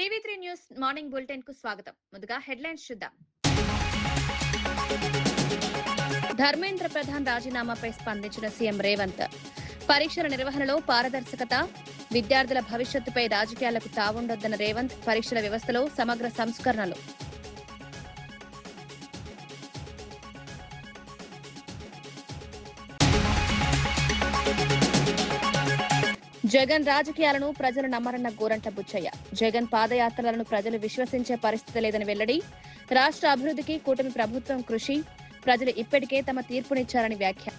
టీవీ3 news morning bulletin కు స్వాగతం. ముందుగా హెడ్లైన్స్ చూద్దాం. ధర్మేంద్ర ప్రధాన్ రాజీనామాపై స్పందించిన సీఎం రేవంత్. పరీక్షల నిర్వహణలో పారదర్శకత, విద్యార్థుల భవిష్యత్తుపై రాజకీయాలకు తావుండొద్దన్న రేవంత్. పరీక్షల వ్యవస్థలో సమగ్ర సంస్కరణలు. జగన్ రాజకీయాలను ప్రజలు నమ్మరన్న గోరంట్ల బుచ్చయ్య. జగన్ పాదయాత్రలను ప్రజలు విశ్వసించే పరిస్థితి లేదని వెల్లడి. రాష్ట్ర అభివృద్ధికి కూటమి ప్రభుత్వం కృషి. ప్రజలు ఇప్పటికే తమ తీర్పునిచ్చారని వ్యాఖ్య.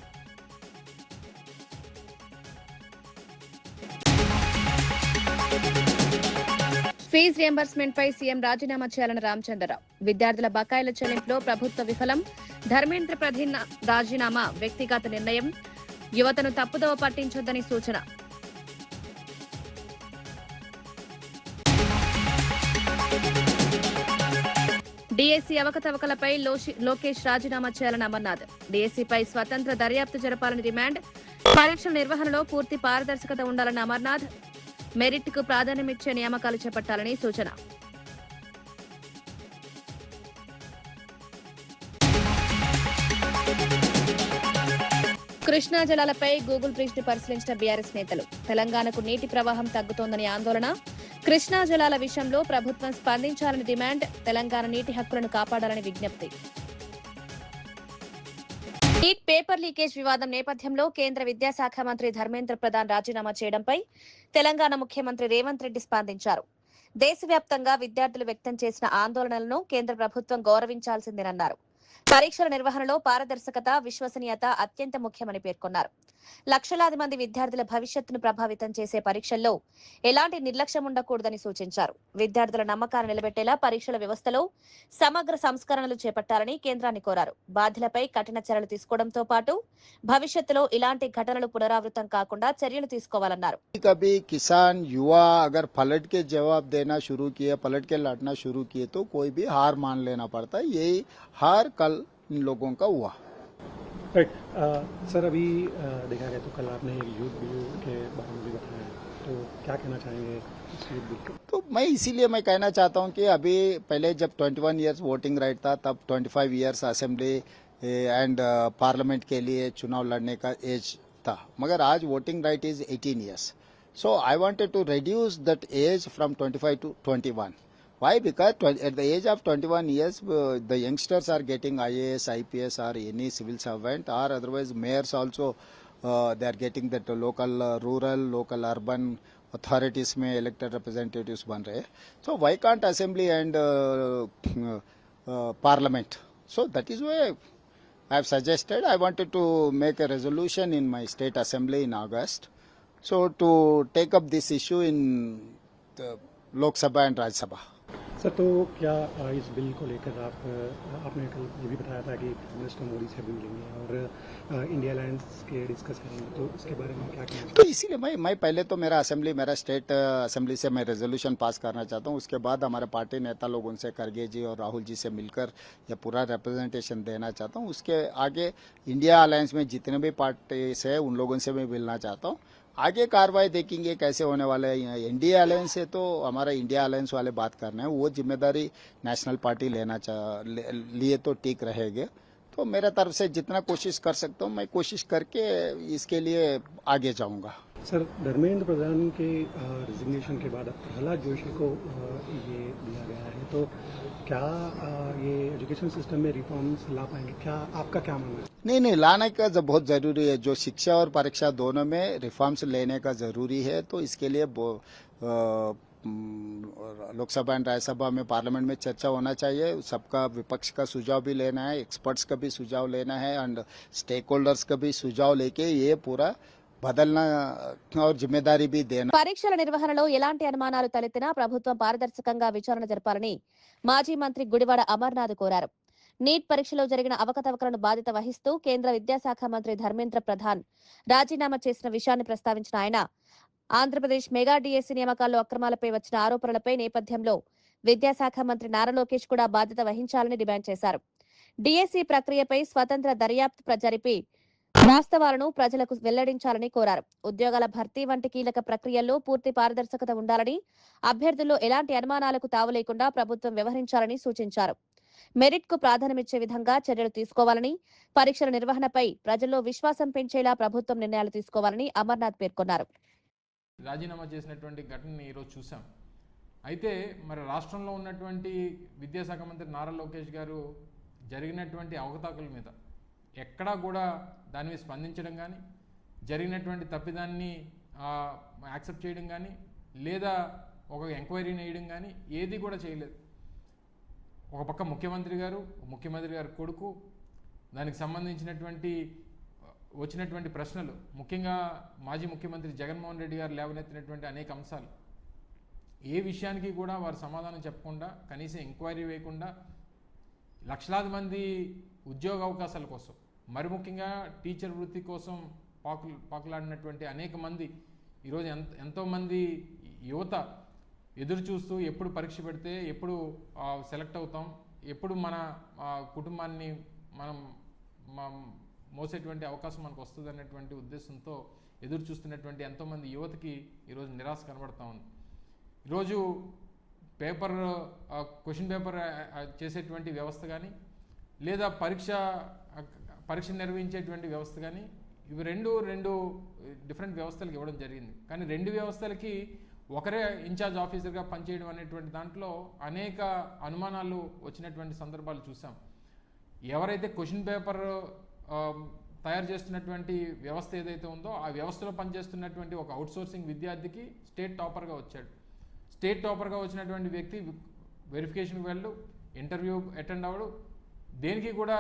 ఫీజు రియంబర్స్మెంట్ పై సీఎం రాజీనామా చేయాలని రామచంద్రరావు. విద్యార్థుల బకాయిల చెల్లింపులో ప్రభుత్వ విఫలం. ధర్మేంద్ర ప్రధాన్ రాజీనామా వ్యక్తిగత నిర్ణయం. యువతను తప్పుదోవ పట్టించొద్దని సూచన. డీఎస్సీ అవకతవకలపై లోకేష్ రాజీనామా చేయాలని అమర్నాథ్. డీఎస్సీపై స్వతంత్ర దర్యాప్తు జరపాలని డిమాండ్. పరీక్షల నిర్వహణలో పూర్తి పారదర్శకత ఉండాలని అమర్నాథ్. మెరిట్ కు ప్రాధాన్యమిచ్చే నియామకాలు చేపట్టాలని సూచన. కృష్ణా జలాలపై గూగుల్ బ్రిడ్జ్ ను పరిశీలించిన బీఆర్ఎస్ నేతలు. తెలంగాణకు నీటి ప్రవాహం తగ్గుతోందని ఆందోళన. కృష్ణా జలాల విషయంలో ప్రభుత్వం స్పందించాలని డిమాండ్. తెలంగాణ నీటి హక్కులను కాపాడాలని విజ్ఞప్తి. నీట్ పేపర్ లీకేజ్ వివాదం నేపథ్యంలో కేంద్ర విద్యాశాఖ మంత్రి ధర్మేంద్ర ప్రధాన్ రాజీనామా చేయడంపై తెలంగాణ ముఖ్యమంత్రి రేవంత్ రెడ్డి స్పందించారు. దేశవ్యాప్తంగా విద్యార్థులు వ్యక్తం చేసిన ఆందోళనలను కేంద్ర ప్రభుత్వం గౌరవించాల్సిందేనన్నారు. పరీక్షల నిర్వహణలో పారదర్శకత, విశ్వసనీయత అత్యంత ముఖ్యమని పేర్కొన్నారు. లక్షలాది మంది విద్యార్థుల భవిష్యత్తును ప్రభావితం చేసే పరీక్షల్లో ఎలాంటి నిర్లక్ష్యం ఉండకూడదని సూచించారు. విద్యార్థుల నమ్మకాన్ని నిలబెట్టేలా పరీక్షల వ్యవస్థలో సమగ్ర సంస్కరణలు చేపట్టాలని కేంద్రాన్ని కోరారు. బాధ్యులపై కఠిన చర్యలు తీసుకోవడంతో పాటు భవిష్యత్తులో ఇలాంటి ఘటనలు పునరావృతం కాకుండా చర్యలు తీసుకోవాలన్నారు. कभी किसान युवा अगर पलट के जवाब देना शुरू किए, पलट के लड़ना शुरू किए तो कोई भी हार मान लेना पड़ता है. यही हार कल इन लोगों का हुआ. राइट सर, अभी देखा गया तो कल आपने एक यूथ व्यू के बारे में भी बताया, तो क्या कहना चाहेंगे इस यूथ व्यू को? तो मैं इसीलिए मैं कहना चाहता हूं कि अभी पहले जब 21 इयर्स वोटिंग राइट था, तब 25 इयर्स असेंबली एंड पार्लियामेंट के लिए चुनाव लड़ने का एज था, मगर आज voting right is 18 years. So I wanted to reduce that age from 25 to 21. Why? Because at the age of 21 years, the youngsters are getting IAS, IPS or any civil servant, or otherwise mayors also, they are getting that local, rural, local, urban authorities में elected representatives बन रहे. So why can't assembly and parliament? So that is why I have suggested, I wanted to make a resolution in my state assembly in August. So to take up this issue in the Lok Sabha and Rajya Sabha. Sir, तो क्या इस bill को लेकर आपने कल ये भी बताया था कि मिनिस्टर मोदी से भी मिलेंगे और इंडिया अलायंस के डिस्कस करेंगे, तो इसके बारे में क्या कहना? तो इसीलिए मैं पहले तो मेरा स्टेट असेंबली से मैं रेजोल्यूशन पास करना चाहता हूँ. उसके बाद हमारे पार्टी नेता लोग उनसे खड़गे जी और राहुल जी से मिलकर यह पूरा रिप्रेजेंटेशन देना चाहता हूँ. उसके आगे इंडिया अलायंस में जितने भी पार्टीज है उन लोगों से मैं मिलना चाहता हूँ. आगे कार्रवाई देखेंगे कैसे होने वाला है. इंडिया अलायंस है तो हमारा इंडिया अलायंस वाले बात करना है, वो जिम्मेदारी नेशनल पार्टी लिए तो ठीक रहेगा. तो मेरा तरफ से जितना कोशिश कर सकता हूँ मैं कोशिश करके इसके लिए आगे जाऊंगा. सर, धर्मेंद्र प्रधान के रिजिग्नेशन के बाद अब प्रहलाद जोशी को ये दिया गया है, तो क्या ये एजुकेशन सिस्टम में रिफॉर्म्स ला पाएंगे? क्या आपका क्या मानना है? नहीं, लाने का बहुत जरूरी है. जो शिक्षा और परीक्षा दोनों में रिफॉर्म्स लेने का जरूरी है. तो इसके लिए लोकसभा एंड राज्यसभा में पार्लियामेंट में चर्चा होना चाहिए. सबका विपक्ष का सुझाव भी लेना है, एक्सपर्ट्स का भी सुझाव लेना है एंड स्टेक होल्डर्स का भी सुझाव लेके ये पूरा బదల్నా और जिम्मेदारी भी देना. పరీక్షల నిర్వహణలో ఎలాంటి అనుమానాలు తలెత్తినా ప్రభుత్వం పారదర్శకంగా విచారణ జరపాలని మాజీ మంత్రి గుడివాడ అమర్నాథ్ కోరారు. నీట్ పరీక్షలో జరిగిన అవకతవకలను బాధ్యత వహిస్తూ కేంద్ర విద్యాశాఖ మంత్రి ధర్మేంద్ర ప్రధాన్ రాజీనామా చేసిన విషయాన్ని ప్రస్తావించిన ఆయన ఆంధ్రప్రదేశ్ మెగా డీఎస్సీ నియామకాల్లో అక్రమాలపై వచ్చిన ఆరోపణలపై నేపథ్యంలో విద్యాశాఖ మంత్రి నారా లోకేష్ కూడా బాధ్యత వహించాలని డిమాండ్ చేశారు. డీఎస్సీ ప్రక్రియపై స్వతంత్ర దర్యాప్తు జరిపి వాస్తవాలను ప్రజలకు వెల్లడించాలని కోరారు. ఉద్యోగాల భర్తీ వంటి కీలక ప్రక్రియల్లో పూర్తి పారదర్శకత ఉండాలని, అభ్యర్థుల్లో ఎలాంటి అనుమానాలకు తావు లేకుండా ప్రభుత్వం వ్యవహరించాలని సూచించారు. మెరిట్ కు ప్రాధాన్యమిచ్చే విధంగా చర్యలు తీసుకోవాలని, పరీక్షల నిర్వహణపై ప్రజల్లో విశ్వాసం పెంచేలా ప్రభుత్వం నిర్ణయాలు తీసుకోవాలని అమర్నాథ్ పేర్కొన్నారు. రాజీనామా చేసినటువంటి ఘటనని ఈరోజు చూసాం. అయితే మరి రాష్ట్రంలో ఉన్నటువంటి విద్యాశాఖ మంత్రి నారా లోకేష్ గారు జరిగినటువంటి అవకతవకల మీద ఎక్కడా కూడా దాని మీద స్పందించడం కానీ, జరిగినటువంటి తప్పిదాన్ని యాక్సెప్ట్ చేయడం కానీ, లేదా ఒక ఎంక్వైరీని వేయడం కానీ ఏది కూడా చేయలేదు. ఒక పక్క ముఖ్యమంత్రి గారు కొడుకు, దానికి సంబంధించినటువంటి వచ్చినటువంటి ప్రశ్నలు, ముఖ్యంగా మాజీ ముఖ్యమంత్రి జగన్మోహన్ రెడ్డి గారు లేవనెత్తినటువంటి అనేక అంశాలు, ఏ విషయానికి కూడా వారు సమాధానం చెప్పకుండా, కనీసం ఎంక్వైరీ వేయకుండా లక్షలాది మంది ఉద్యోగ అవకాశాల కోసం, మరి ముఖ్యంగా టీచర్ వృత్తి కోసం పాకులాడినటువంటి అనేక మంది, ఈరోజు ఎంతోమంది యువత ఎదురు చూస్తూ ఎప్పుడు పరీక్ష పెడితే ఎప్పుడు సెలెక్ట్ అవుతాం, ఎప్పుడు మన కుటుంబాన్ని మనం మోసేటువంటి అవకాశం మనకు వస్తుంది అన్నటువంటి ఉద్దేశంతో ఎదురు చూస్తున్నటువంటి ఎంతోమంది యువతకి ఈరోజు నిరాశ కనబడతా ఉంది. ఈరోజు క్వశ్చన్ పేపర్ చేసేటువంటి వ్యవస్థ కానీ, లేదా పరీక్ష నిర్వహించేటువంటి వ్యవస్థ కానీ, ఇవి రెండు డిఫరెంట్ వ్యవస్థలకు ఇవ్వడం జరిగింది. కానీ రెండు వ్యవస్థలకి ఒకరే ఇన్ఛార్జ్ ఆఫీసర్గా పనిచేయడం అనేటువంటి దాంట్లో అనేక అనుమానాలు వచ్చినటువంటి సందర్భాలు చూసాం. ఎవరైతే క్వశ్చన్ పేపర్ తయారు చేస్తున్నటువంటి వ్యవస్థ ఏదైతే ఉందో ఆ వ్యవస్థలో పనిచేస్తున్నటువంటి ఒక అవుట్సోర్సింగ్ విద్యార్థికి స్టేట్ టాపర్గా వచ్చాడు. స్టేట్ టాపర్గా వచ్చినటువంటి వ్యక్తి వెరిఫికేషన్కి వెళ్ళు, ఇంటర్వ్యూ అటెండ్ అవ్వడు, దేనికి కూడా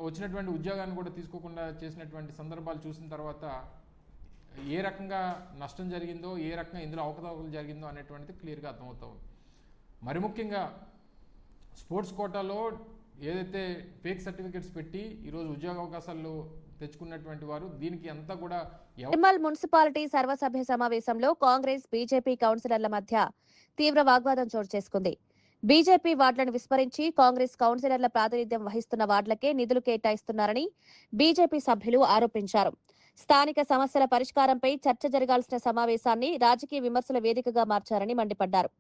వచ్చినటువంటి ఉద్యోగాన్ని కూడా తీసుకోకుండా చేసినటువంటి సందర్భాలు చూసిన తర్వాత ఏ రకంగా నష్టం జరిగిందో, ఏ రకంగా ఇందులో అవకతవకలు జరిగిందో అనేటువంటిది క్లియర్గా అర్థమవుతుంది. మరి ముఖ్యంగా స్పోర్ట్స్ కోటాలో ఏదైతే ఫేక్ సర్టిఫికెట్స్ పెట్టి ఈరోజు ఉద్యోగ అవకాశాలు తెచ్చుకున్నటువంటి వారు, దీనికి అంతా కూడా నిర్మల్ మున్సిపాలిటీ సర్వసభ్య సమావేశంలో కాంగ్రెస్, బీజేపీ కౌన్సిలర్ల మధ్య తీవ్ర వాగ్వాదం చోటు చేసుకుంది. బీజేపీ వార్డులను విస్మరించి కాంగ్రెస్ కౌన్సిలర్ల ప్రాతినిధ్యం వహిస్తున్న వార్డులకే నిధులు కేటాయిస్తున్నారని బీజేపీ సభ్యులు ఆరోపించారు. స్థానిక సమస్యల పరిష్కారంపై చర్చ జరగాల్సిన సమావేశాన్ని రాజకీయ విమర్శల వేదికగా మార్చారని మండిపడ్డారు.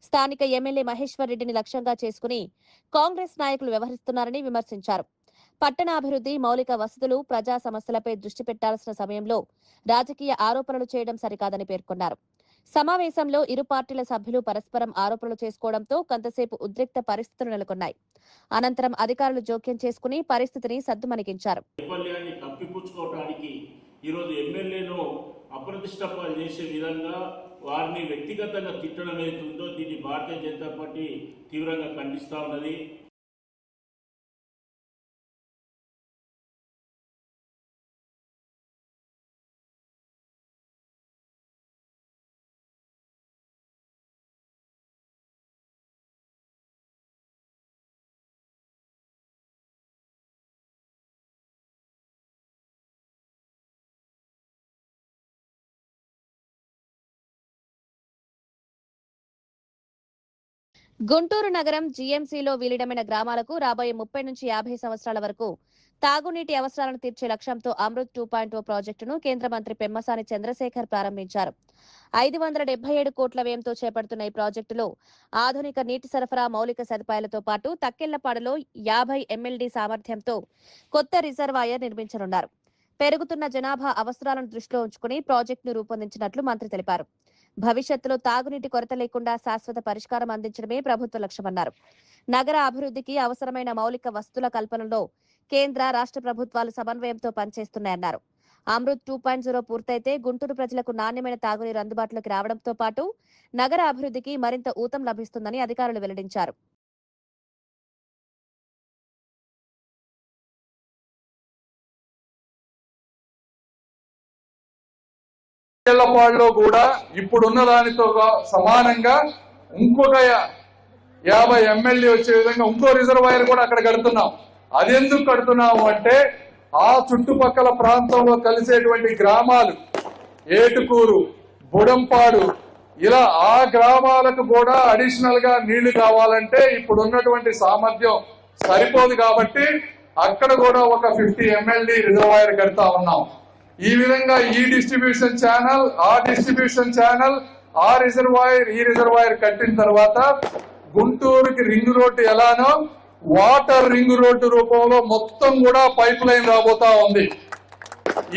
స్థానిక ఎమ్మెల్యే మహేశ్వర్ రెడ్డిని లక్ష్యంగా చేసుకుని కాంగ్రెస్ నాయకులు వ్యవహరిస్తున్నారని విమర్శించారు. పట్టణాభివృద్ధి, మౌలిక వసతులు, ప్రజా సమస్యలపై దృష్టి పెట్టాల్సిన సమయంలో రాజకీయ ఆరోపణలు చేయడం సరికాదని పేర్కొన్నారు. సమావేశంలో ఇరు పార్టీల సభ్యులు పరస్పరం ఆరోపణలు చేసుకోవడంతో కొంతసేపు ఉద్రిక్త పరిస్థితులు నెలకొన్నాయి. అనంతరం అధికారులు జోక్యం చేసుకుని పరిస్థితిని సద్దుమణిగించారు. ఈరోజు ఎమ్మెల్యేను అప్రతిష్టపాలు చేసే విధంగా వారిని వ్యక్తిగతంగా తిట్టడం ఏదైతుందో దీన్ని భారతీయ జనతా పార్టీ తీవ్రంగా ఖండిస్తా ఉన్నది. గుంటూరు నగరం జీఎంసీలో విలీనమైన గ్రామాలకు రాబోయే 30 నుంచి 50 సంవత్సరాల వరకు తాగునీటి అవసరాలను తీర్చే లక్ష్యంతో అమృత్ 2.0 ప్రాజెక్టును కేంద్ర మంత్రి పెమ్మసాని చంద్రశేఖర్ ప్రారంభించారు. 577 కోట్ల వ్యయంతో చేపడుతున్న ఈ ప్రాజెక్టులో ఆధునిక నీటి సరఫరా, మౌలిక సదుపాయాలతో పాటు తక్కెళ్లపాడులో 50 MLD సామర్థ్యంతో కొత్త రిజర్వాయర్ నిర్మించనున్నారు. పెరుగుతున్న జనాభా అవసరాలను దృష్టిలో ఉంచుకుని ప్రాజెక్టును రూపొందించినట్లు మంత్రి తెలిపారు. భవిష్యత్తులో తాగునీటి కొరత లేకుండా శాశ్వత పరిష్కారం అందించడమే ప్రభుత్వ లక్ష్యమన్నారు. నగర అభివృద్ధికి అవసరమైన మౌలిక వసతుల కల్పనలో కేంద్ర, రాష్ట్ర ప్రభుత్వాలు సమన్వయంతో పనిచేస్తున్నాయన్నారు. అమృత్ 2.0 పూర్తయితే గుంటూరు ప్రజలకు నాణ్యమైన తాగునీరు అందుబాటులోకి రావడంతో పాటు నగర అభివృద్ధికి మరింత ఊతం లభిస్తుందని అధికారులు వెల్లడించారు. తక్కెళ్లపాడులో కూడా ఇప్పుడున్న దానితో సమానంగా ఇంకొక 50 MLD వచ్చే విధంగా ఇంకో రిజర్వాయర్ కూడా అక్కడ కడుతున్నాం. అదెందుకు కడుతున్నాము అంటే ఆ చుట్టుపక్కల ప్రాంతంలో కలిసేటువంటి గ్రామాలు ఏటుకూరు, బుడంపాడు, ఇలా ఆ గ్రామాలకు కూడా అడిషనల్ గా నీళ్లు కావాలంటే ఇప్పుడున్నటువంటి సామర్థ్యం సరిపోదు. కాబట్టి అక్కడ కూడా ఒక 50 MLD రిజర్వాయర్ కడతా ఉన్నాం. ఈ విధంగా ఈ డిస్ట్రిబ్యూషన్ ఛానల్, ఆ డిస్ట్రిబ్యూషన్ ఛానల్, ఆ రిజర్వాయర్, ఈ రిజర్వాయర్ కట్టిన తర్వాత గుంటూరుకి రింగ్ రోడ్డు ఎలానో వాటర్ రింగ్ రోడ్డు రూపంలో మొత్తం కూడా పైప్ లైన్ రాబోతా ఉంది.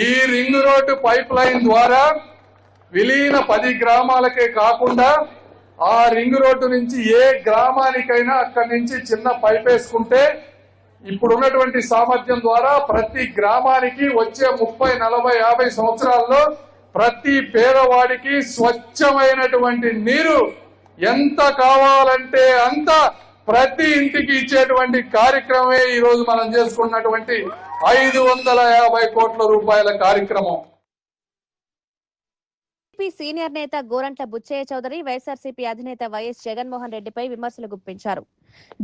ఈ రింగ్ రోడ్డు పైప్ లైన్ ద్వారా విలీన 10 గ్రామాలకే కాకుండా ఆ రింగ్ రోడ్డు నుంచి ఏ గ్రామానికైనా అక్కడి నుంచి చిన్న పైప్ వేసుకుంటే ఇప్పుడున్నటువంటి సామర్థ్యం ద్వారా ప్రతి గ్రామానికి వచ్చే 30, 40, 50 సంవత్సరాల్లో ప్రతి పేదవాడికి స్వచ్ఛమైనటువంటి నీరు ఎంత కావాలంటే అంత ప్రతి ఇంటికి ఇచ్చేటువంటి కార్యక్రమమే ఈ రోజు మనం చేసుకున్నటువంటి 550 కోట్ల రూపాయల కార్యక్రమం. సీనియర్ నేత గోరంట్ల బుచ్చయ్య చౌదరి వైఎస్ఆర్సీపీ అధినేత వైఎస్ జగన్మోహన్ రెడ్డిపై విమర్శలు గుప్పించారు.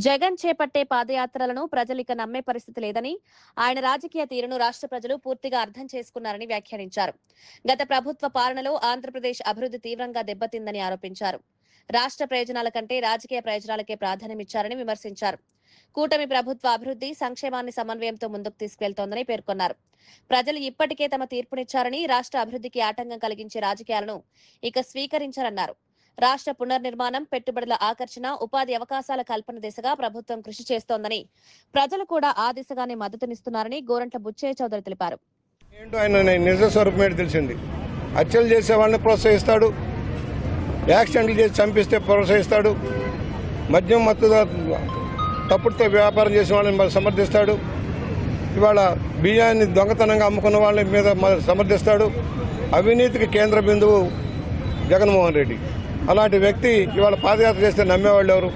జగన్ చేపట్టే పాదయాత్రలను ప్రజలిక నమ్మే పరిస్థితి లేదని, ఆయన రాజకీయ తీరును రాష్ట్ర ప్రజలు పూర్తిగా అర్థం చేసుకున్నారని వ్యాఖ్యానించారు. గత ప్రభుత్వ పాలనలో ఆంధ్రప్రదేశ్ అభివృద్ధి తీవ్రంగా దెబ్బతిందని ఆరోపించారు. రాష్ట్ర ప్రయోజనాల కంటే రాజకీయ ప్రయోజనాలకే ప్రాధాన్యమిచ్చారని విమర్శించారు. కూటమి ప్రభుత్వ అభివృద్ధి సంక్షేమాన్ని సమన్వయంతో ముందుకు తీసుకెళ్తోందని పేర్కొన్నారు. ప్రజలు ఇప్పటికే తమ తీర్పునిచ్చారని, రాష్ట్ర అభివృద్ధికి ఆటంకం కలిగించే రాజకీయాలను ఇక స్వీకరించారన్నారు. రాష్ట్ర పునర్నిర్మాణం, పెట్టుబడుల ఆకర్షణ, ఉపాధి అవకాశాల కల్పన దిశగా ప్రభుత్వం కృషి చేస్తోందని, ప్రజలు కూడా ఆ దిశగానే మద్దతునిస్తున్నారని గోరంట్ల బుచ్చయ్య చౌదరి తెలిపారు. ఏంటో ఆయన నిజ స్వరూపం తెలిసింది. హత్యలు చేసే వాళ్ళని ప్రోత్సహిస్తాడు, యాక్సిడెంట్లు చేసి చంపిస్తే ప్రోత్సహిస్తాడు, మద్యం మత్తుగా తప్పుడుతో వ్యాపారం చేసిన వాళ్ళని సమర్థిస్తాడు, ఇవాళ బియ్యాన్ని దొంగతనంగా అమ్ముకున్న వాళ్ళ మీద సమర్థిస్తాడు. అవినీతికి కేంద్ర బిందువు జగన్మోహన్ రెడ్డి. అలాంటి వ్యక్తి ఇవాళ పాదయాత్ర చేస్తే నమ్మేవాళ్ళు ఎవరు?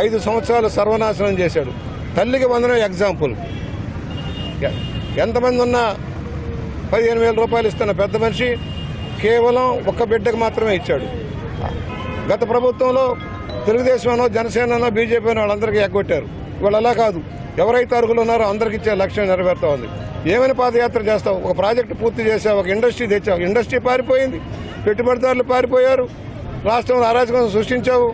5 సంవత్సరాలు సర్వనాశనం చేశాడు. తల్లికి వందనం ఎగ్జాంపుల్. ఎంతమంది ఉన్నా 15,000 రూపాయలు ఇస్తున్న పెద్ద మనిషి కేవలం ఒక్క బిడ్డకు మాత్రమే ఇచ్చాడు. గత ప్రభుత్వంలో తెలుగుదేశంలో, జనసేనలో, బీజేపీ వాళ్ళందరికీ ఎగ్గొట్టారు. ఇవాళ అలా కాదు, ఎవరైతే అర్హులు ఉన్నారో అందరికి ఇచ్చే లక్ష్యం నెరవేరుతా ఉంది. ఏమైనా పాదయాత్ర చేస్తావు? ఒక ప్రాజెక్టు పూర్తి చేసావు, ఒక ఇండస్ట్రీ తెచ్చావు, ఇండస్ట్రీ పారిపోయింది, పెట్టుబడిదారులు పారిపోయారు, రాష్ట్రంలో అరాచకం సృష్టించావు,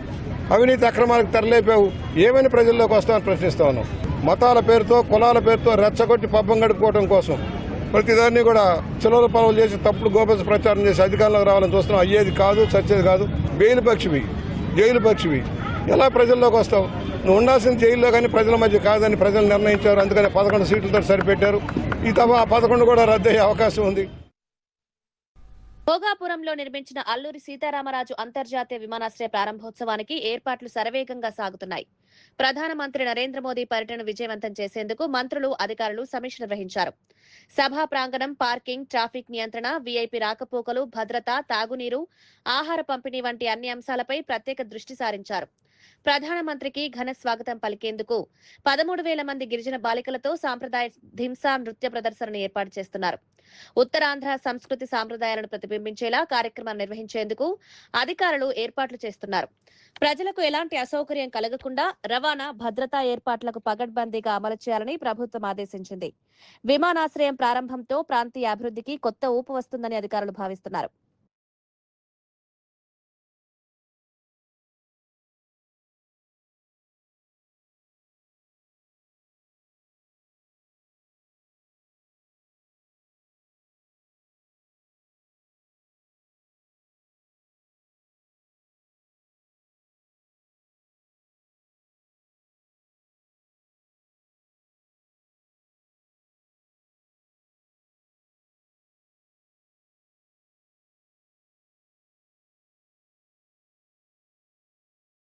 అవినీతి అక్రమాలకు తెరలేపావు. ఏమైనా ప్రజల్లోకి వస్తామని ప్రశ్నిస్తా ఉన్నాం. మతాల పేరుతో, కులాల పేరుతో రెచ్చగొట్టి పబ్బం గడుపుకోవడం కోసం ప్రతిదాన్ని కూడా చిల్లర పనులు చేసి తప్పుడు గోబెల్స్ ప్రచారం చేసి అధికారంలోకి రావాలని చూస్తున్నాం. అయ్యేది కాదు, సచ్చేది కాదు. బెయిల్ పక్షివి, జైలు పక్షివి. ఎలా ప్రజల్లోకి వస్తావు? నువ్వు ఉండాల్సిన జైల్లో కానీ ప్రజల మధ్య కాదని ప్రజలు నిర్ణయించారు. అందుకని 11 సీట్లతో సరిపెట్టారు. ఈ తప్ప 11 కూడా రద్దయ్యే అవకాశం ఉంది. భోగాపురంలో నిర్మించిన అల్లూరి సీతారామరాజు అంతర్జాతీయ విమానాశ్రయ ప్రారంభోత్సవానికి ఏర్పాట్లు శరవేగంగా సాగుతున్నాయి. ప్రధానమంత్రి నరేంద్ర మోదీ పర్యటన విజయవంతం చేసేందుకు మంత్రులు, అధికారులు సమీక్ష నిర్వహించారు. సభా ప్రాంగణం, పార్కింగ్, ట్రాఫిక్ నియంత్రణ, వీఐపీ రాకపోకలు, భద్రత, తాగునీరు, ఆహార పంపిణీ వంటి అన్ని అంశాలపై ప్రత్యేక దృష్టి సారించారు. ప్రధానమంత్రికి ఘన స్వాగతం పలికేందుకు 13,000 మంది గిరిజన బాలికలతో సాంప్రదాయ ధింసా నృత్య ప్రదర్శనను ఏర్పాటు చేస్తున్నారు. ఉత్తరాంధ్ర సంస్కృతి సాంప్రదాయాలను ప్రతిబింబించేలా కార్యక్రమాన్ని నిర్వహించేందుకు అధికారులు ఏర్పాట్లు చేస్తున్నారు. ప్రజలకు ఎలాంటి అసౌకర్యం కలగకుండా రవాణా, భద్రతా ఏర్పాట్లకు పగడ్బందీగా అమలు చేయాలని ప్రభుత్వం ఆదేశించింది. విమానాశ్రయం ప్రారంభంతో ప్రాంతీయ అభివృద్ధికి కొత్త ఊపు వస్తుందని అధికారులు భావిస్తున్నారు.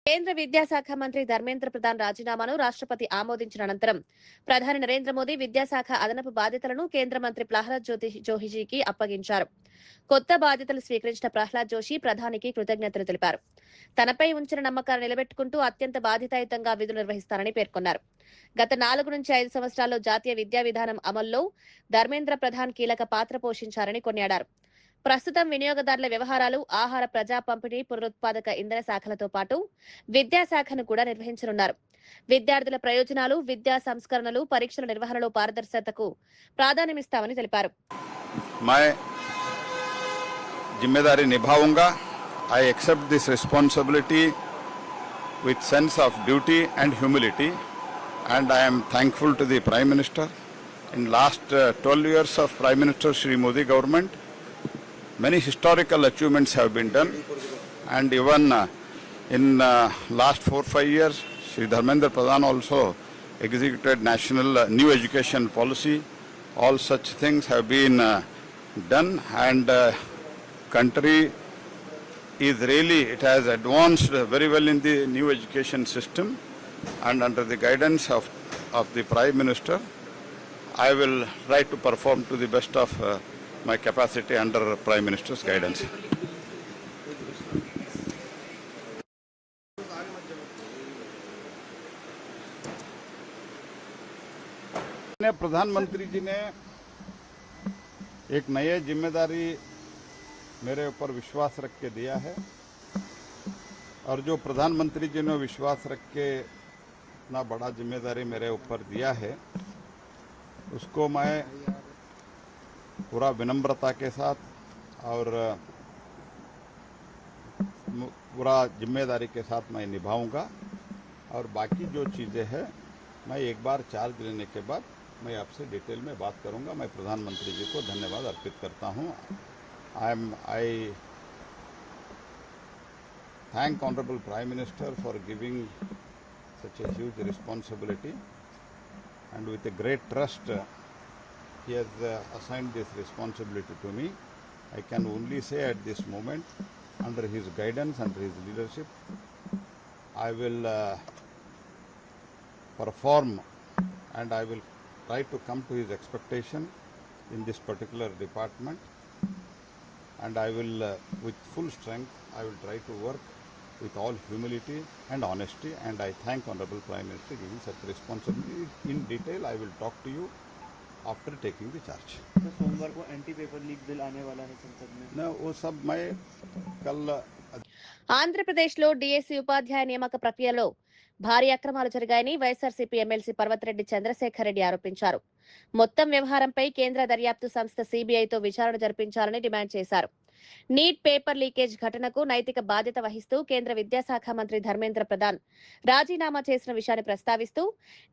కేంద్ర విద్యాశాఖ మంత్రి ధర్మేంద్ర ప్రధాన్ రాజీనామాను రాష్ట్రపతి ఆమోదించిన అనంతరం ప్రధాని నరేంద్ర మోదీ విద్యాశాఖ అదనపు బాధ్యతలను కేంద్ర మంత్రి ప్రహ్లాద్ జోషికి అప్పగించారు. కొత్త బాధ్యతలు స్వీకరించిన ప్రహ్లాద్ జోషి ప్రధానికి కృతజ్ఞతలు తెలిపారు. తనపై ఉంచిన నమ్మకాన్ని నిలబెట్టుకుంటూ అత్యంత బాధ్యతాయుతంగా విధులు నిర్వహిస్తారని పేర్కొన్నారు. గత 4 నుంచి 5 సంవత్సరాల్లో జాతీయ విద్యా విధానం అమల్లో ధర్మేంద్ర ప్రధాన్ కీలక పాత్ర పోషించారని కొనియాడారు. ప్రస్తుతం వినియోగదారుల వ్యవహారాలు, ఆహార ప్రజా పంపిణీ, పునరుత్పాదక ఇంధన శాఖలతో పాటు విద్యాశాఖను కూడా నిర్వహించనున్నారు. విద్యార్థుల ప్రయోజనాలు, విద్యా సంస్కరణలు, పరీక్షల నిర్వహణలో పారదర్శకతకు ప్రాధాన్యమిస్తామని తెలిపారు. जिम्मेदारी निभाऊंगा. I accept this responsibility with sense of duty and humility, and I am thankful to the Prime Minister In last 12 years of Prime Minister Shri Modi government, many historical achievements have been done, and even in last 4-5 years, Shri Dharmendra Pradhan also executed national new education policy. All such things have been done, and country is really, it has advanced very well in the new education system, and under the guidance of the Prime Minister, I will try to perform to the best of my capacity under Prime Minister's guidance. प्रधानमंत्री जी ने एक नई जिम्मेदारी मेरे ऊपर विश्वास रख के दिया है, और जो प्रधानमंत्री जी ने विश्वास रख के इतना बड़ा जिम्मेदारी मेरे ऊपर दिया है, उसको मैं पूरा विनम्रता के साथ और पूरा जिम्मेदारी के साथ मैं निभाऊंगा। और बाकी जो चीज़ें हैं मैं एक बार चार्ज लेने के बाद मैं आपसे डिटेल में बात करूंगा। मैं प्रधानमंत्री जी को धन्यवाद अर्पित करता हूं। I thank Honorable Prime Minister for giving such a huge responsibility, and with a great trust he has assigned this responsibility to me. I can only say at this moment, under his guidance, under his leadership, I will perform, and I will try to come to his expectation in this particular department, and I will with full strength I will try to work with all humility and honesty, and I thank Honorable Prime Minister giving such responsibility. In detail I will talk to you after taking the charge. तो सोमवार को anti paper leak bill आने वाला है संसद में। ना वो सब मैं कल ఆంధ్రప్రదేశ్లో డిఎస్సి ఉపాధ్యాయ నియామక ప్రక్రియలో భారీ అక్రమాలు జరిగాయని వైఎస్ఆర్సీపీ ఎమ్మెల్సీ పర్వతిరెడ్డి చంద్రశేఖర్ రెడ్డి ఆరోపించారు. మొత్తం వ్యవహారంపై కేంద్ర దర్యాప్తు సంస్థ సిబిఐతో విచారణ జరిపించాలని డిమాండ్ చేశారు. నీట్ పేపర్ లీకేజ్ ఘటనకు నైతిక బాధ్యత వహిస్తూ కేంద్ర విద్యాశాఖ మంత్రి ధర్మేంద్ర ప్రధాన్ రాజీనామా చేసిన విషయాన్ని ప్రస్తావిస్తూ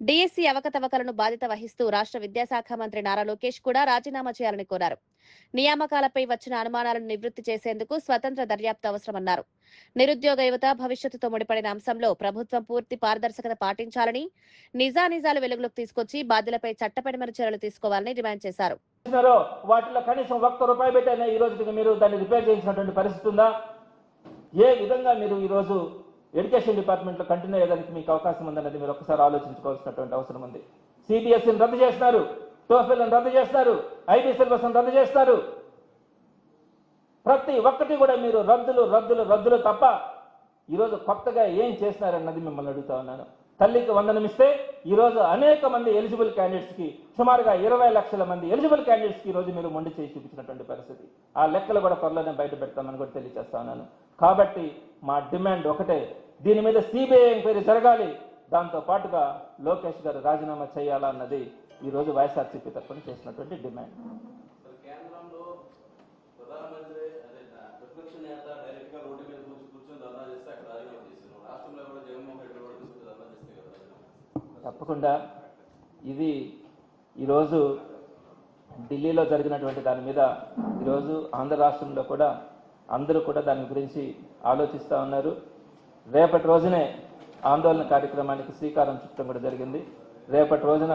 డిఎస్సి అవకతవకలను బాధ్యత వహిస్తూ రాష్ట్ర విద్యాశాఖ మంత్రి నారా లోకేష్ కూడా రాజీనామా చేయాలని కోరారు. నియామకాలపై వచ్చిన అనుమానాలను నివృత్తి చేసేందుకు స్వతంత్ర దర్యాప్తు అవసరమన్నారు. నిరుద్యోగ యువత భవిష్యత్తుతో ముడిపడిన అంశంలో ప్రభుత్వం పూర్తి పారదర్శకత పాటించాలని, నిజానిజాలు వెలుగులోకి తీసుకొచ్చి బాధ్యులపై చట్టపరమైన చర్యలు తీసుకోవాలని డిమాండ్ చేశారు. వాటిలో కనీసం ₹1 పెట్టైనా ఈ రోజుకి మీరు దాన్ని రిపేర్ చేసినటువంటి పరిస్థితి ఉందా? ఏ విధంగా మీరు ఈ రోజు ఎడ్యుకేషన్ డిపార్ట్మెంట్ లో కంటిన్యూ అయ్యేదానికి మీకు అవకాశం ఉందన్నది మీరు ఒకసారి ఆలోచించుకోవాల్సినటువంటి అవసరం ఉంది. సిబిఎస్ఈని రద్దు చేస్తున్నారు, టోఫెల్ రద్దు చేస్తారు, ఐబీ సిలబస్ రద్దు చేస్తారు. ప్రతి ఒక్కటి కూడా మీరు రద్దులు తప్ప ఈరోజు కొత్తగా ఏం చేస్తున్నారన్నది మిమ్మల్ని అడుగుతా ఉన్నాను. తల్లికి వందనం ఇస్తే ఈ రోజు అనేక మంది ఎలిజిబుల్ క్యాండిడేట్స్ కి, సుమారుగా 20 లక్షల మంది ఎలిజిబుల్ క్యాండిడేట్స్ కి ఈ రోజు మీరు మొండి చేసి చూపించినటువంటి పరిస్థితి. ఆ లెక్కలు కూడా త్వరలోనే బయట పెడతామని కూడా తెలియజేస్తా ఉన్నాను. కాబట్టి మా డిమాండ్ ఒకటే, దీని మీద సిబిఐ ఎంక్వైరీ జరగాలి, దాంతో పాటుగా లోకేష్ గారు రాజీనామా చేయాలన్నది ఈ రోజు వైఎస్ఆర్సీపీ తరఫున చేసినటువంటి డిమాండ్. తప్పకుండా ఇది ఈరోజు ఢిల్లీలో జరిగినటువంటి దాని మీద ఈరోజు ఆంధ్ర రాష్ట్రంలో కూడా అందరూ కూడా దాని గురించి ఆలోచిస్తూ ఉన్నారు. రేపటి రోజునే ఆందోళన కార్యక్రమానికి శ్రీకారం చుట్టడం కూడా జరిగింది. రేపటి రోజున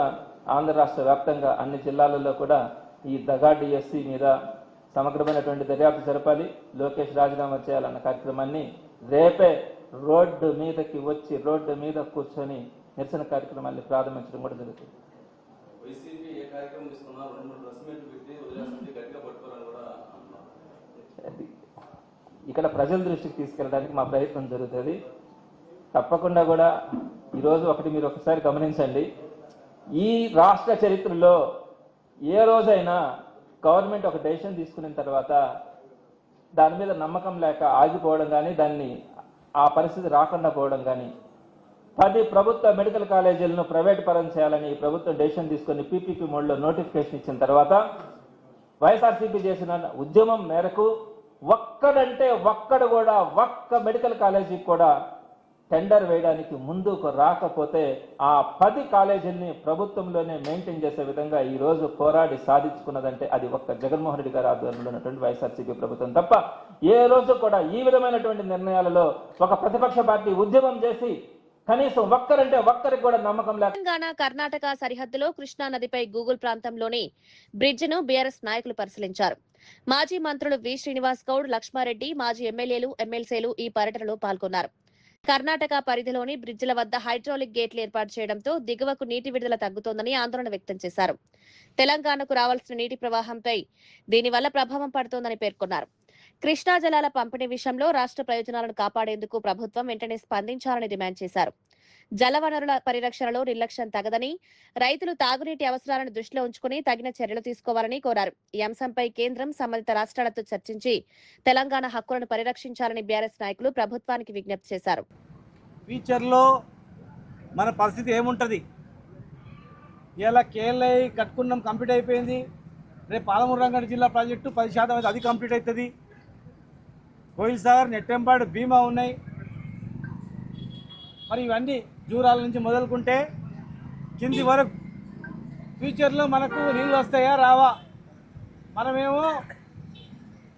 ఆంధ్ర రాష్ట్ర వ్యాప్తంగా అన్ని జిల్లాలలో కూడా ఈ దగా డిఎస్సి మీద సమగ్రమైనటువంటి దర్యాప్తు జరపాలి, లోకేష్ రాజీనామా చేయాలన్న కార్యక్రమాన్ని రేపే రోడ్డు మీదకి వచ్చి రోడ్డు మీద కూర్చొని నిరసన కార్యక్రమాన్ని ప్రారంభించడం కూడా జరుగుతుంది. ఇక్కడ ప్రజల దృష్టికి తీసుకెళ్ళడానికి మా ప్రయత్నం జరుగుతుంది. తప్పకుండా కూడా ఈరోజు ఒకటి మీరు ఒకసారి గమనించండి, ఈ రాష్ట్ర చరిత్రలో ఏ రోజైనా గవర్నమెంట్ ఒక డెసిషన్ తీసుకున్న తర్వాత దాని మీద నమ్మకం లేక ఆగిపోవడం కానీ, దాన్ని ఆ పరిస్థితి రాకుండా పోవడం కానీ, 10 ప్రభుత్వ మెడికల్ కాలేజీలను ప్రైవేట్ పరం చేయాలని ప్రభుత్వం డెసిషన్ తీసుకుని పీపీపీ మోడ్లో నోటిఫికేషన్ ఇచ్చిన తర్వాత వైఎస్ఆర్సీపీ చేసిన ఉద్యమం మేరకు ఒక్కడంటే ఒక్కడు కూడా ఒక్క మెడికల్ కాలేజీకి కూడా టెండర్ వేయడానికి ముందుకు రాకపోతే ఆ 10 కాలేజీల్ని ప్రభుత్వంలోనే మెయింటైన్ చేసే విధంగా ఈ రోజు పోరాడి సాధించుకున్నదంటే అది ఒక్క జగన్మోహన్ రెడ్డి గారి ఆధ్వర్యంలో ఉన్నటువంటి వైఎస్ఆర్సీపీ ప్రభుత్వం తప్ప ఏ రోజు కూడా ఈ విధమైనటువంటి నిర్ణయాలలో ఒక ప్రతిపక్ష పార్టీ ఉద్యమం చేసి కనీసం ఒక్కరంటే ఒక్కరికి కూడా నమ్మకం లేక తెలంగాణ కర్ణాటక సరిహద్దులో కృష్ణా నదిపై గూగుల్ ప్రాంతంలోని బ్రిడ్జిను బీఆర్ఎస్ నాయకులు పరిశీలించారు. మాజీ మంత్రులు వి శ్రీనివాస్ గౌడ్, లక్ష్మారెడ్డి, మాజీ ఎమ్మెల్యేలు, ఎమ్మెల్సీలు ఈ పర్యటనలో పాల్గొన్నారు. కర్ణాటక పరిధిలోని బ్రిడ్జిల వద్ద హైడ్రాలిక్ గేట్లు ఏర్పాటు చేయడంతో దిగువకు నీటి విడుదల తగ్గుతోందని ఆందోళన వ్యక్తం చేశారు. తెలంగాణకు రావాల్సిన నీటి ప్రవాహంపై దీనివల్ల ప్రభావం పడుతోందని పేర్కొన్నారు. కృష్ణా జలాల పంపిణీ విషయంలో రాష్ట్ర ప్రయోజనాలను కాపాడేందుకు ప్రభుత్వం వెంటనే స్పందించాలని డిమాండ్ చేశారు. జలవనరుల పరిరక్షణలో నిర్లక్ష్యం తగదని, రైతులు తాగునీటి అవసరాలను దృష్టిలో ఉంచుకుని తగిన చర్యలు తీసుకోవాలని కోరారు. ఈ అంశంపై కేంద్రం సంబంధిత రాష్ట్రాలతో చర్చించి తెలంగాణ హక్కులను పరిరక్షించాలని బీఆర్ఎస్ నాయకులు ప్రభుత్వానికి విజ్ఞప్తి చేశారు. ఫ్యూచర్లో మన పరిస్థితి ఏముంటుంది? ఇలా కేఎల్ఐ కట్టుకున్నాం, కంప్లీట్ అయిపోయింది. రేపు పాలమూరు రంగారెడ్డి జిల్లా ప్రాజెక్టు 10% అది కంప్లీట్ అవుతుంది. కోయిల్ సాగర్, నెట్టెంపాడు, భీమా ఉన్నాయి. మరి ఇవన్నీ జూరాల నుంచి మొదలుకుంటే కింది వరకు ఫ్యూచర్లో మనకు నీళ్ళు వస్తాయా రావా? మనమేమో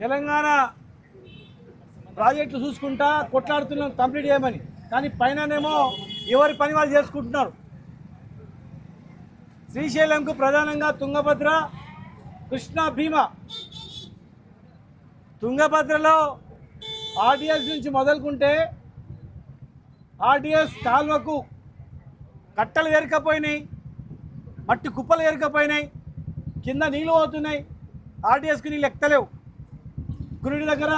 తెలంగాణ ప్రాజెక్టులు చూసుకుంటా కొట్లాడుతున్నాం కంప్లీట్ చేయమని, కానీ పైననేమో ఎవరి పని వాళ్ళు చేసుకుంటున్నారు. శ్రీశైలంకు ప్రధానంగా తుంగభద్ర, కృష్ణా, భీమా. తుంగభద్రలో ఆర్డిఎస్ నుంచి మొదలుకుంటే ఆర్డిఎస్ కాల్వకు కట్టలు ఏరుకపోయినాయి, మట్టి కుప్పలు ఏరుకపోయినాయి, కింద నీళ్ళు పోతున్నాయి. ఆర్డిఎస్కి నీళ్ళు ఎక్కలేవు. గురుడి దగ్గర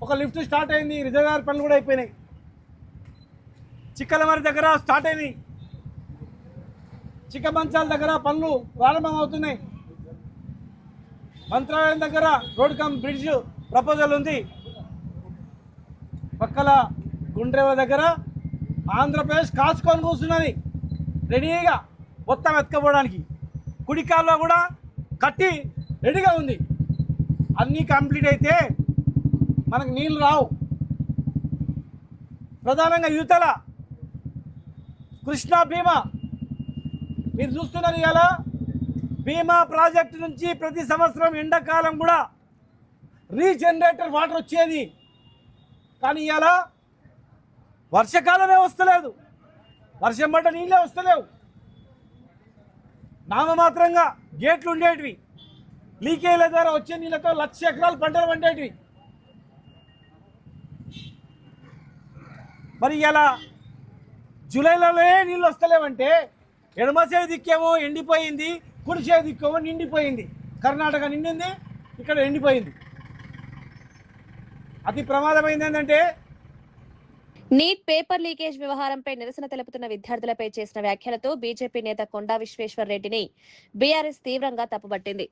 ఒక లిఫ్ట్ స్టార్ట్ అయింది, రిజర్వాయర్ పనులు కూడా అయిపోయినాయి. చిక్కలమరి దగ్గర స్టార్ట్ అయినాయి, చిక్కమంచాల దగ్గర పనులు ప్రారంభమవుతున్నాయి. మంత్రాలయం దగ్గర రోడ్ కమ్ బ్రిడ్జ్ ప్రపోజల్ ఉంది. పక్కల గుండ్రేవ దగ్గర ఆంధ్రప్రదేశ్ కాచుకొని కూర్చున్నది రెడీగా మొత్తం ఎత్తుకపోవడానికి. కుడికాల్లో కూడా కట్టి రెడీగా ఉంది. అన్నీ కంప్లీట్ అయితే మనకు నీళ్ళు రావు. ప్రధానంగా యువతల కృష్ణా, భీమా మీరు చూస్తున్నారు. ఇవాళ భీమా ప్రాజెక్టు నుంచి ప్రతి సంవత్సరం ఎండాకాలం కూడా రీజనరేటర్ వాటర్ వచ్చేది, కానీ ఇవాళ వర్షకాలమే వస్తలేదు. వర్షం పడ్డ నీళ్ళే వస్తలేవు. నామమాత్రంగా గేట్లు ఉండేటివి, లీకేజీల ద్వారా వచ్చే నీళ్ళతో 1,00,000 ఎకరాలు పంటలు పండేటివి. మరి ఇలా జూలైలోనే నీళ్ళు వస్తలేవంటే ఎడమసే దిక్కేమో ఎండిపోయింది, కుడిసే దిక్కేమో నిండిపోయింది. కర్ణాటక నిండింది, ఇక్కడ ఎండిపోయింది. అతి ప్రమాదమైంది ఏంటంటే నీట్ పేపర్ లీకేజ్ వ్యవహారంపై నిరసన తెలుపుతున్న విద్యార్థులపై చేసిన వ్యాఖ్యలతో బీజేపీ నేత కొండా విశ్వేశ్వర్ రెడ్డిని బీఆర్ఎస్ తీవ్రంగా తప్పుపట్టింది.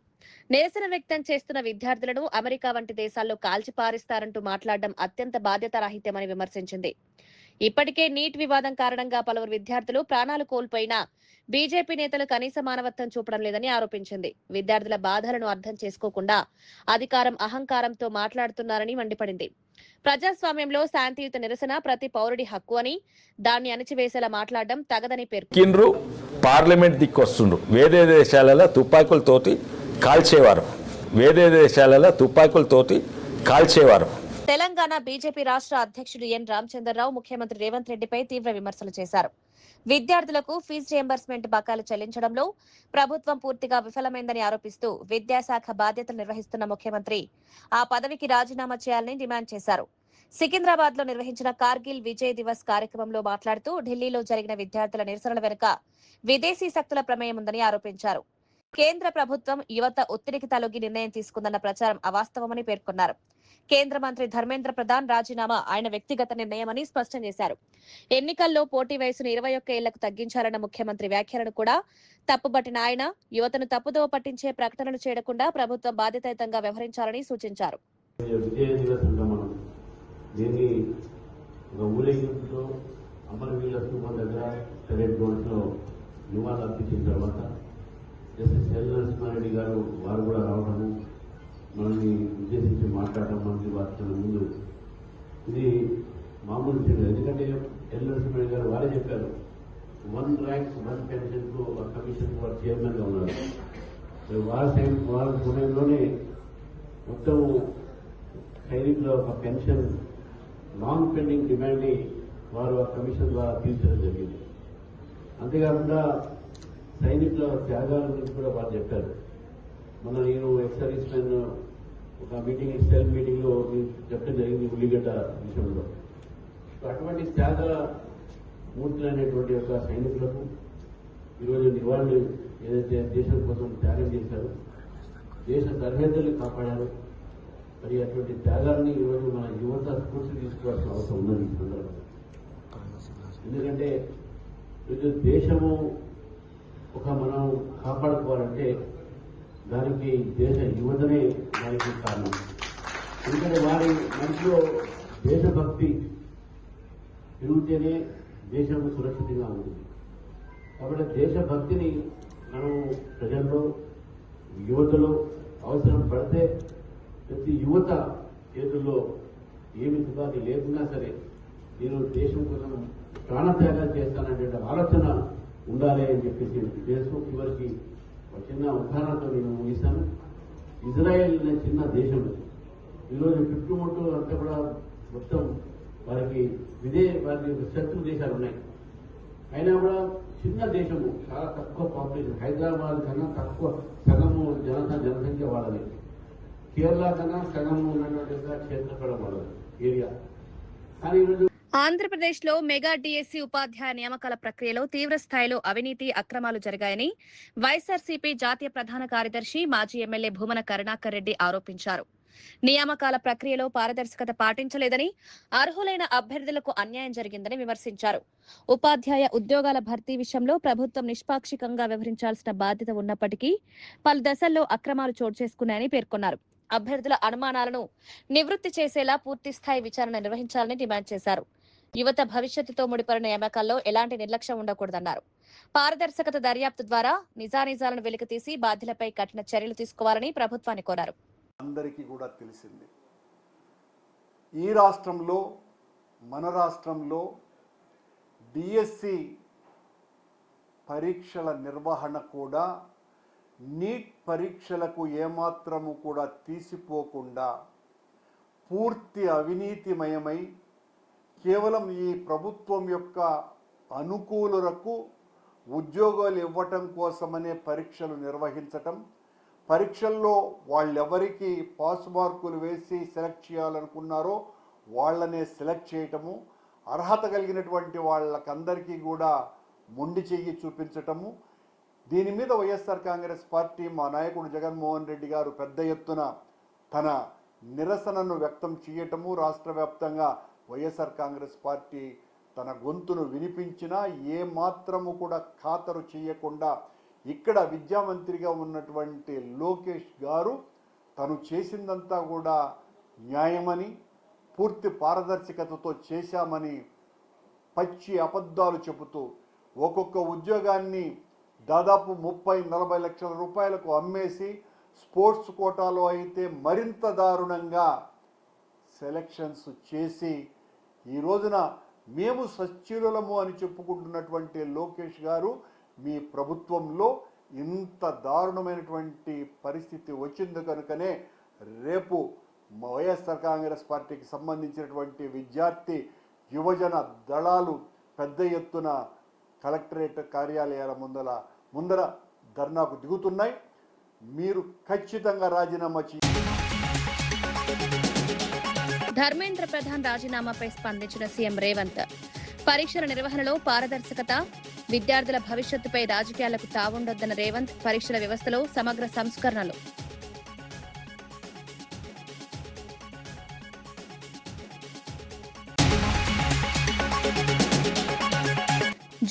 నిరసన వ్యక్తం చేస్తున్న విద్యార్థులను అమెరికా వంటి దేశాల్లో కాల్చిపారిస్తారంటూ మాట్లాడడం అత్యంత బాధ్యతారాహిత్యమని విమర్శించింది. ఇప్పటికే నీట్ వివాదం కారణంగా పలువురు విద్యార్థులు ప్రాణాలు కోల్పోయినా బీజేపీ నేతలు కనీస మానవత్వం చూపడం లేదని ఆరోపించింది. విద్యార్థుల బాధలను అర్థం చేసుకోకుండా అధికారం, అహంకారంతో మాట్లాడుతున్నారని మండిపడింది. ప్రజాస్వామ్యంలో శాంతియుత నిరసన ప్రతి పౌరుడి హక్కు అని, దాన్ని అణిచివేసేలా మాట్లాడడం తగదని పేర్కొన్నారు. పార్లమెంట్ దిక్కొస్తుండ్రు, వేరే దేశాలలో తుపాకులతోటి కాల్చేవారు. తెలంగాణ బీజేపీ రాష్ట్ర అధ్యక్షుడు ఎన్ రామచంద్రరావు ముఖ్యమంత్రి రేవంత్ రెడ్డిపై తీవ్ర విమర్శలు చేశారు. విద్యార్థులకు ఫీజు రియంబర్స్మెంట్ బకాయిలు చెల్లించడంలో ప్రభుత్వం పూర్తిగా విఫలమైందని ఆరోపిస్తూ విద్యాశాఖ బాధ్యతలు నిర్వహిస్తున్న ముఖ్యమంత్రి ఆ పదవికి రాజీనామా చేయాలని డిమాండ్ చేశారు. సికింద్రాబాద్ లో నిర్వహించిన కార్గిల్ విజయ్ దివస్ కార్యక్రమంలో మాట్లాడుతూ ఢిల్లీలో జరిగిన విద్యార్థుల నిరసనల వెనుక విదేశీ శక్తుల ప్రమేయం ఉందని ఆరోపించారు. కేంద్ర ప్రభుత్వం యువత ఒత్తిడికి తలొగ్గి నిర్ణయం తీసుకుందన్న ప్రచారం అవాస్తవమని పేర్కొన్నారు. కేంద్ర మంత్రి ధర్మేంద్ర ప్రధాన్ రాజీనామా ఆయన వ్యక్తిగత నిర్ణయమని స్పష్టం చేశారు. ఎన్నికల్లో పోటీ వయసును 21 ఏళ్లకు తగ్గించాలన్న ముఖ్యమంత్రి వ్యాఖ్యలను కూడా తప్పుబట్టిన ఆయన యువతను తప్పుదోవ పట్టించే ప్రకటనలు చేయకుండా ప్రభుత్వం బాధ్యతాయుతంగా వ్యవహరించాలని సూచించారు. నరసింహారెడ్డి గారు వారు కూడా రావడము, మనల్ని ఉద్దేశించి మాట్లాడడం, మనకి వార్తల ముందు ఇది మామూలు విషయం. ఎందుకంటే ఎల్ నరసింహ గారు వారే చెప్పారు 1 ర్యాంక్ 1 పెన్షన్ కు కమిషన్ వారు చైర్మన్ గా ఉన్నారు. వారి సమయంలోనే మొత్తం సైనికుల ఒక పెన్షన్ లాంగ్ పెండింగ్ డిమాండ్ ని వారు ఆ కమిషన్ ద్వారా తీర్చడం జరిగింది. అంతేకాకుండా సైనికుల త్యాగాల గురించి కూడా వారు చెప్పారు. మన నేను ఎక్స్ సర్వీస్ మెన్ ఒక మీటింగ్ సెల్ మీటింగ్ లో చెప్పడం జరిగింది ఉల్లిగడ్డ విషయంలో. అటువంటి త్యాగ మూర్తులైనటువంటి యొక్క సైనికులకు ఈరోజు నివాళులు ఏదైతే దేశం కోసం త్యాగం చేశారో, దేశ సరిహద్దుల్ని కాపాడారు, మరి అటువంటి త్యాగాన్ని ఈరోజు మన యువత స్ఫూర్తి తీసుకోవాల్సిన అవసరం ఉన్నది ఈ సందర్భంగా. ఎందుకంటే ఈరోజు దేశము ఒక మనం కాపాడుకోవాలంటే దానికి దేశ యువతనే దానికి కారణం. ఎందుకంటే వారి మనసులో దేశభక్తి పెరిగితేనే దేశం సురక్షితంగా ఉంటుంది. కాబట్టి దేశభక్తిని మనం ప్రజల్లో యువతలో అవసరం పడితే ప్రతి యువత చేతుల్లో ఏమి తుపాకి లేకున్నా సరే నేను దేశం కోసం ప్రాణత్యాగాలు చేస్తాననే ఆలోచన ఉండాలి అని చెప్పేసి దేశం చివరికి ఒక చిన్న ఉదాహరణతో నేను ముగిస్తాను. ఇజ్రాయెల్ అనే చిన్న దేశం ఈరోజు చుట్టుముట్టు అంతా కూడా మొత్తం వారికి వారి శత్రు దేశాలు ఉన్నాయి. అయినా కూడా చిన్న దేశము, చాలా తక్కువ పాపులేషన్, హైదరాబాద్ కన్నా తక్కువ సగము జనసంఖ్య వాళ్ళది, కేరళ కన్నా సగము ఉన్నటువంటి క్షేత్రఫలం వాళ్ళది ఏరియా. కానీ ఈరోజు ఆంధ్రప్రదేశ్లో మెగా డిఎస్సి ఉపాధ్యాయ నియామకాల ప్రక్రియలో తీవ్ర స్థాయిలో అవినీతి అక్రమాలు జరిగాయని వైఎస్ఆర్సీపీ జాతీయ ప్రధాన కార్యదర్శి మాజీ ఎమ్మెల్యే భూమన కరుణాకర్ రెడ్డి ఆరోపించారు. నియామకాల ప్రక్రియలో పారదర్శకత పాటించలేదని, అర్హులైన అభ్యర్థులకు అన్యాయం జరిగిందని విమర్శించారు. ఉపాధ్యాయ ఉద్యోగాల భర్తీ విషయంలో ప్రభుత్వం నిష్పాక్షికంగా వ్యవహరించాల్సిన బాధ్యత ఉన్నప్పటికీ పలు దశల్లో అక్రమాలు చోటు చేసుకున్నాయని పేర్కొన్నారు. అభ్యర్థుల అనుమానాలను నివృత్తి చేసేలా పూర్తిస్థాయి విచారణ నిర్వహించాలని డిమాండ్ చేశారు. యువత భవిష్యత్తుతో ముడిపడిన నియామకాల్లో ఎలాంటి నిర్లక్ష్యం ఉండకూడదన్నారు. పారదర్శకత దర్యాప్తు ద్వారా నిజానిజాలను వెలికితీసి బాధ్యులపై కఠిన చర్యలు తీసుకోవాలని ప్రభుత్వాన్ని కోరారు. అందరికీ కూడా తెలిసింది, ఈ రాష్ట్రంలో మన రాష్ట్రంలో డిఎస్సి పరీక్షల నిర్వహణ కూడా నీట్ పరీక్షలకు ఏమాత్రము కూడా తీసిపోకుండా పూర్తి అవినీతిమయమై కేవలం ఈ ప్రభుత్వం యొక్క అనుకూలులకు ఉద్యోగాలు ఇవ్వటం కోసమనే పరీక్షలు నిర్వహించటం, పరీక్షల్లో వాళ్ళెవరికి పాస్ మార్కులు వేసి సెలెక్ట్ చేయాలనుకున్నారో వాళ్ళనే సెలెక్ట్ చేయటము, అర్హత కలిగినటువంటి వాళ్ళకందరికీ కూడా మొండి చెయ్యి చూపించటము. దీని మీద వైఎస్ఆర్ కాంగ్రెస్ పార్టీ మా నాయకుడు జగన్మోహన్ రెడ్డి గారు పెద్ద ఎత్తున తన నిరసనను వ్యక్తం చేయటము, రాష్ట్ర వ్యాప్తంగా వైఎస్ఆర్ కాంగ్రెస్ పార్టీ తన గొంతును వినిపించినా ఏ మాత్రము కూడా ఖాతరు చేయకుండా ఇక్కడ విద్యామంత్రిగా ఉన్నటువంటి లోకేష్ గారు తను చేసిందంతా కూడా న్యాయమని, పూర్తి పారదర్శకతతో చేశామని పచ్చి అబద్ధాలు చెబుతూ ఒక్కొక్క ఉద్యోగాన్ని దాదాపు 30-40 లక్షల రూపాయలకు అమ్మేసి, స్పోర్ట్స్ కోటాలో అయితే మరింత దారుణంగా సెలక్షన్స్ చేసి ఈ రోజున మేము సచ్చీలులము అని చెప్పుకుంటున్నటువంటి లోకేష్ గారు మీ ప్రభుత్వంలో ఇంత దారుణమైనటువంటి పరిస్థితి వచ్చింది కనుకనే రేపు వైఎస్ఆర్ కాంగ్రెస్ పార్టీకి సంబంధించినటువంటి విద్యార్థి యువజన దళాలు పెద్ద ఎత్తున కలెక్టరేట్ కార్యాలయాల ముందర ధర్నాకు దిగుతున్నాయి. మీరు ఖచ్చితంగా రాజీనామా ధర్మేంద్ర ప్రధాన్ రాజీనామాపై స్పందించిన సీఎం రేవంత్, పరీక్షల నిర్వహణలో పారదర్శకత, విద్యార్థుల భవిష్యత్తుపై రాజకీయాలకు తావుండొద్దన్న రేవంత్, పరీక్షల వ్యవస్థలో సమగ్ర సంస్కరణలు.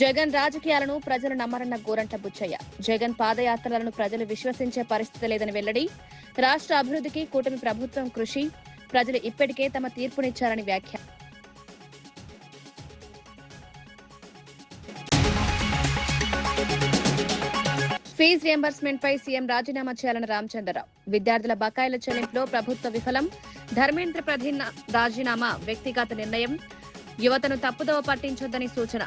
జగన్ రాజకీయాలను ప్రజలు నమ్మరన్న గోరంట్ల బుచ్చయ్య, జగన్ పాదయాత్రలను ప్రజలు విశ్వసించే పరిస్థితి లేదని వెల్లడి, రాష్ట్ర అభివృద్ధికి కూటమి ప్రభుత్వం కృషి, ప్రజలు ఇప్పటికే తమ తీర్పునిచ్చారని వ్యాఖ్య. ఫీజు రియంబర్స్మెంట్ పై సీఎం రాజీనామా చేయాలని రామచంద్రరావు, విద్యార్థుల బకాయిల చెల్లింపులో ప్రభుత్వ విఫలం, ధర్మేంద్ర ప్రధాన్ రాజీనామా వ్యక్తిగత నిర్ణయం, యువతను తప్పుదోవ పట్టించొద్దని సూచన.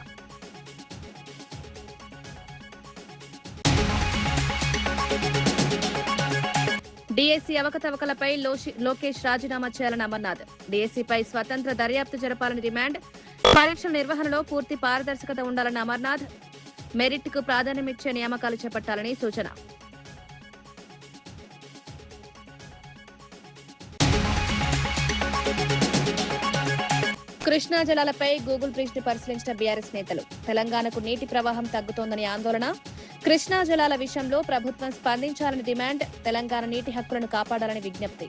డీఎస్సీ అవకతవకలపై లోకేష్ రాజీనామా చేయాలని అమర్నాథ్. డీఎస్సీపై స్వతంత్ర దర్యాప్తు జరపాలని డిమాండ్. పరీక్షల నిర్వహణలో పూర్తి పారదర్శకత ఉండాలని అమర్నాథ్. మెరిట్కు ప్రాధాన్యమిచ్చే నియామకాలు చేపట్టాలని సూచన. కృష్ణా జలాలపై గూగుల్ బ్రిడ్జ్ ను పరిశీలించిన బీఆర్ఎస్ నేతలు. తెలంగాణకు నీటి ప్రవాహం తగ్గుతోందని ఆందోళన. కృష్ణా జలాల విషయంలో ప్రభుత్వం స్పందించాలని డిమాండ్. తెలంగాణ నీటి హక్కులను కాపాడాలని విజ్ఞప్తి.